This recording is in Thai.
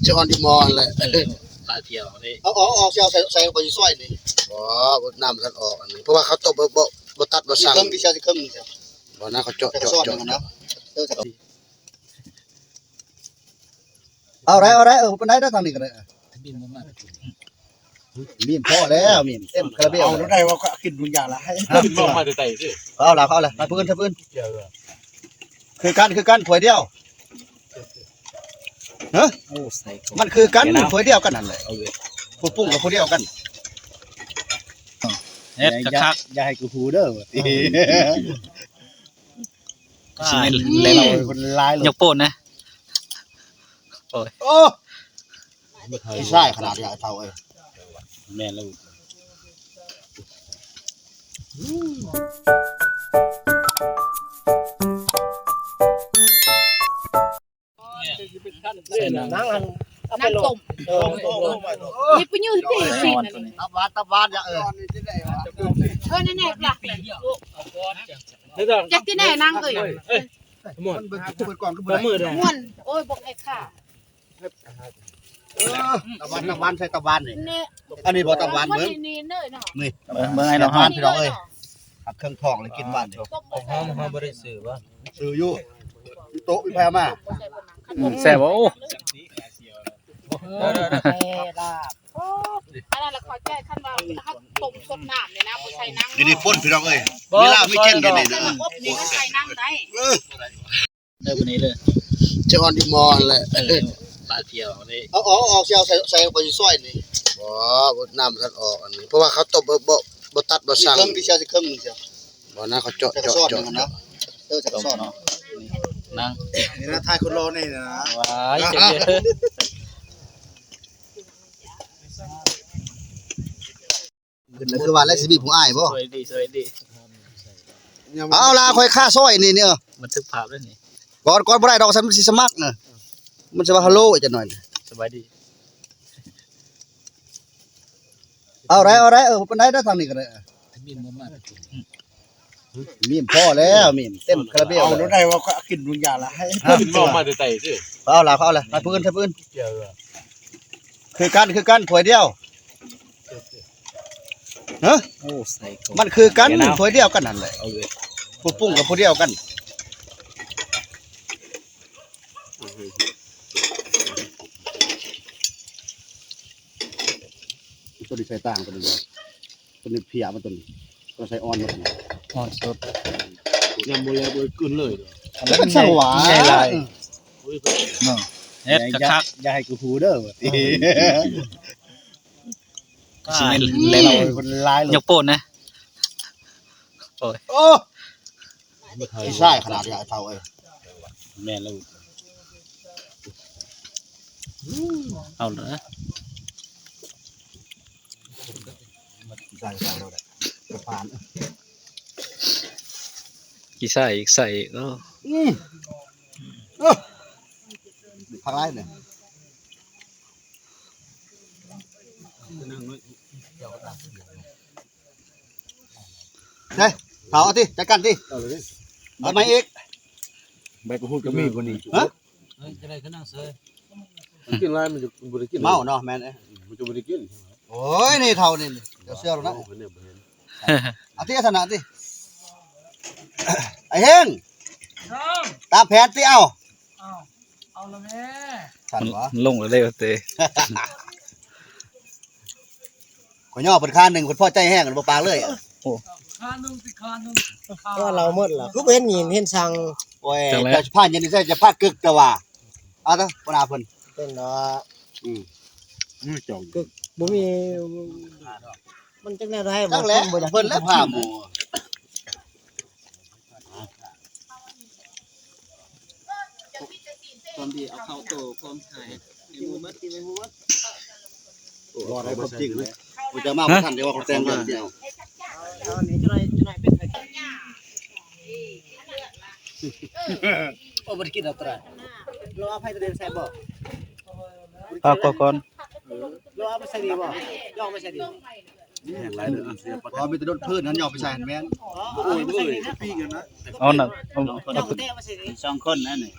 จะออนดีมอนแหละปลาเที่ยวนี่เอาเสียวใส่ไปซอยนี่อ๋อน้ำท่านออกอันนี้เพราะว่าเขาตบบ่ตัดบ่สั่งที่เชียวที่เครื่องนี่บ่นะเขาเจาะนะเอาไรปานใดได้ทางนี้ก็ได้บินมา มีนพอแล้วมีนเต็มคาราเบลเอาได้ว่าก็กินทุกอย่างละให้ลงมาแต่สิเอาล่ะมาเพิ่นคือกันถ้วยเดียวฮะโอ้ใส่มันคือกันถ้วยเดียวกันนั่นแหละผู้ปรุงกับผู้เดียวกันเฮ็ดคักอย่าให้กูฮู้เด้อสิเล่นคนร้ายเลยยกโป้นนะโอ้ไม่ใช่ขนาดใหญ่เท่าแม่นแล้วนั่งต้มนี่ไปยืนที่สิตับหวานอย่าแน่ๆล่ะจักที่แน่นั่งเอ้ยมันเปิดกล่องก็บ่ได้ม่วนโอ้ยบอกไอ้ค่ะตับหวานใส่ตับหวานนี่อันนี้บ่ตับหวานเบิ่งนี่เด้อเนาะนี่เบิ่งให้น้องฮานพี่น้องเอ้ยหักเครื่องทองเลยกินบ้านนี่หอมบ่ได้ซื้อบ่ซื้ออยู่โต๊ะมีไผมาแซ่บบ่โอ้อันนั้นละขอแก้คันว่าถ้าต้มสดน้ำเนี่ยนะบ่ใส่นั่งนี่ป่นพี่น้องเอ้ยเวลาไม่เช่นกันนี่นะนี่ก็ใส่นั่งได้วันนี้เลยจะออนดีมอนแหละปลาเที่ยวนี่เอาเสียวใส่ไปซอยนี่บ่น้ำท่านออกอันนี้เพราะว่าเขาตบบ่ตัดบ่สั่งที่เชียวที่เครื่องนี่เชียวบ่นะเขาเจาะนะจะซ่อนเนาะนั่งนี่นะทายคนรอนี่นะว้ายเจ๋งคือว่าแล้วสิมีผู้อ้ายบ่สวยดีเอาล่ะค่อยค่าซอยนี่เนี่ยบันทึกภาพแล้วนี่ก่อนบ่ได้ดอกสันสิสมัครน่ะมันสิว่าฮัลโหลอีกจังหน่อยสบายดีเอาไรปานใดได้ทางนี้ก็ได้บินมามีนพอแล้วมีนเต็มคาราเบลเอาได้ว่าก็กินทุกอย่างละให้ลงมาแต่สิเอาล่ะมาเพิ่นคือกันถ้วยเดียวฮะโอ้ใส่มันคือกันถ้วยเดียวกันนั่นแหละผู้ปรุงกับผู้เดียวกันตัวนี้ใส่ต่างตัวนี้เพียมันตัวนี้ตัวใส่อ่อนมันอ่อนสดยำโบราณกลืนเลยแล้วก็ช่างหวานใหญ่ลายเฮ็ดคักอย่าให้กูฮู้เด้อสิเล่นคนร้ายเลยยกโป้นนะโอ้ไม่ใช่ขนาดใหญ่เท่าแม่นแล้วเอาเหรอใส่เราได้กระพานกี่ใส่อีกผักไรเนี่ยเฮ้ยเผาที่จัดการที่เอาไหมอีกใบกระพูดก็มีคนนี้ฮะจะได้ก็นั่งเซยกินอะไรมันจะบริกินเมาเนาะแม่เนี่ยมันจะบริกินโอ้ยนี่เท่านี่เดี๋ยวเชื่อเรานะเอาที่ถนัดที่ไอ้เฮงตามแผนที่เอาละแม่ลงเลยเต้ขอย่อเป็นข้าหนึ่งคนพ่อใจแห้งกันบ่ปากเลยข้านึงก็เราหมดแล้วทุกเห็นยินเห็นสั่งโอ้ยจะพายันนี่จะพากึกแต่ว่าเอาเถอะปนาเพิ่นเป็นเนาะจองกึกบ่มีมันจังแนวให้บ่เพิ่นแล้วพาหมู่ความดีเอาเข้าโตความหายไอ้มูมัดที่ไม่มูมัดรอได้ความจริงเลยกูจะมาทันเดี๋ยวว่าเขาแต่งกันเดียวอันนี้จะหน่อยเป็นไงโอ้บ่ได้กินเอาตราเราเอาไผตะเดนใส่บ่ก่อนเราเอาไปใส่ดีบ่ย่อไปใส่ดีแห้งหลายเด้อเสียปะมีแต่โดนพื้นนั้นย่อไปใส่แม่นโอ้ยปีกันนะเอาน่ะ2คนนั่นนี่